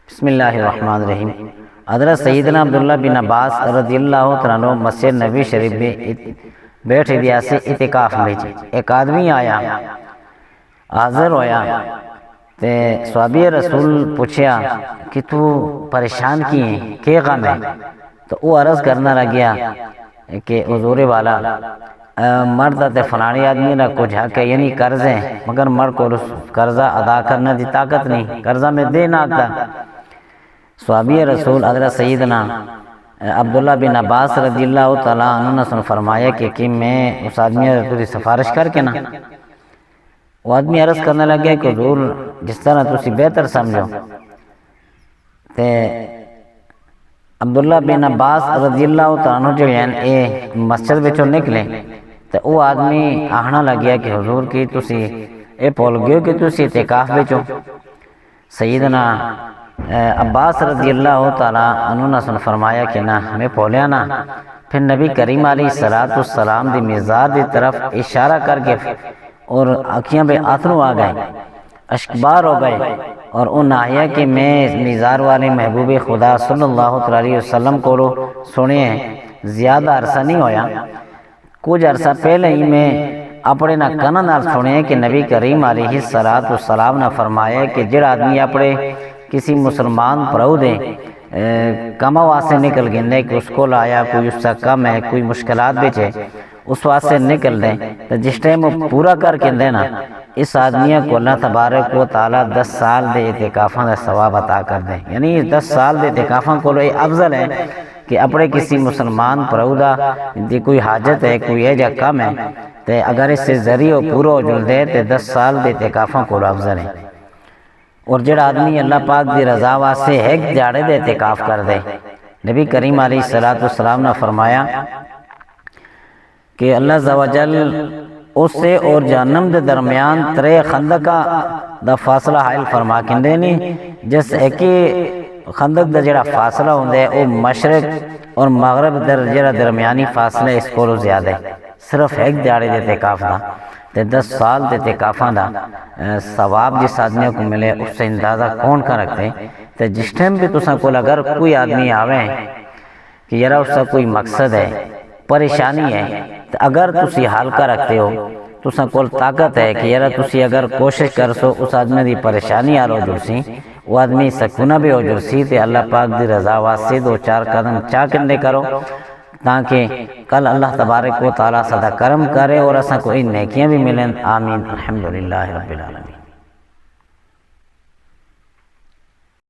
بسم اللہ الرحمن الرحیم۔ حضرت سیدنا عبداللہ بن عباس رضی اللہ عنہ مسجد نبی شریف میں بیٹھے دیا سے اعتکاف میں ایک آدمی آیا حاضر ہویا تے صحابی رسول پوچھیا کہ تو پریشان کی ہیں کہ غم ہے؟ تو وہ عرض کرنا لگیا کہ حضور والا مرد تے فلانی آدمی نہ کچھ حق ہے یعنی قرض ہے مگر مرد کو قرضہ ادا کرنا دی طاقت نہیں، قرضہ میں دے نہ آتا۔ صحابی رسول حضرت سیدنا عبداللہ بن عباس رضی اللہ تعالیٰ عنہ نے فرمایا کہ میں اس آدمی کی سفارش کر کے نا، وہ آدمی عرض کرنے لگے کہ حضور جس طرح تسی بہتر سمجھو۔ تے عبداللہ بن عباس رضی اللہ تعالیٰ عنہ جو اے مسجد بچوں نکلے تے وہ آدمی آہنا لگیا کہ حضور کی تسی اے پول گئے کہ تسی اعتکاف بچوں۔ سیدنا عباس رضی اللہ تعالیٰ عنہ نے فرمایا کہ نہ ہمیں پولیا نا۔ پھر نبی کریم علیہ السلام دی مزار دی طرف اشارہ کر کے اور آنکھیاں بے آتھرو آ گئے، اشکبار ہو گئے، اور ان آیا کہ میں مزار والے محبوب خدا صلی اللہ علیہ وسلم کو سنے زیادہ عرصہ نہیں ہویا، کچھ عرصہ پہلے ہی میں اپنے نہ کنن نال سنے کہ نبی کریم علیہ السلام نے فرمایا کہ جڑا آدمی اپنے کسی مسلمان پرو دے کما واسے نکل گندے کہ اس کو لایا کوئی اس کا کم ہے کوئی مشکلات بچے اس واسے نکل دیں تو جس ٹائم وہ پورا کر کے دینا اس آدمیہ کو اللہ تبارک و تعالیٰ 10 سال دے اعتکافاں دا ثواب عطا کر دیں۔ یعنی 10 سال دے اعتکافاں کو لئے افضل ہے کہ اپنے کسی مسلمان پرودہ دی کوئی حاجت ہے کوئی ایجا کم ہے تے اگر اس سے ذریعہ پورا ہو جل دے تے 10 سال دے اعتکافاں کو افضل ہے۔ اور جڑا آدمی اللہ پاک دی رضا واسے ایک دیہڑے دے اعتکاف کر دے، نبی کریم علیہ السلام نے فرمایا کہ اللہ عز و جل اس سے اور جہنم دے درمیان 3 خندقہ دا فاصلہ حائل فرما کندے نہیں، جس ایک خندق دا جڑا فاصلہ ہوندے وہ مشرق اور مغرب در جڑا درمیانی فاصلہ اس کو زیادہ ہے، صرف ایک دیہڑے دے اعتکاف دا تے 10 سال دے اعتکافاں دا ثواب جس آدمی کو ملے اس سے اندازہ کون کر رکھتے۔ تے جس ٹائم بھی تساں کول اگر کوئی آدمی آوے کہ یرا اس کا کوئی مقصد ہے پریشانی ہے تو اگر تسی حل کر رکھتے ہو تساں کول طاقت ہے کہ یرا تسی اگر کوشش کر سو اس آدمی دی پریشانی آ رو جرسی وہ آدمی سکونہ بھی ہو جرسی تے اللہ پاک دی رضا واسطے 2-4 قدم چاہ کندے کرو تاکہ کل اللہ تبارک و تعالیٰ صدا کرم کرے اور اساں کو ان نیکیاں بھی ملیں۔ آمین الحمدللہ رب العالمین۔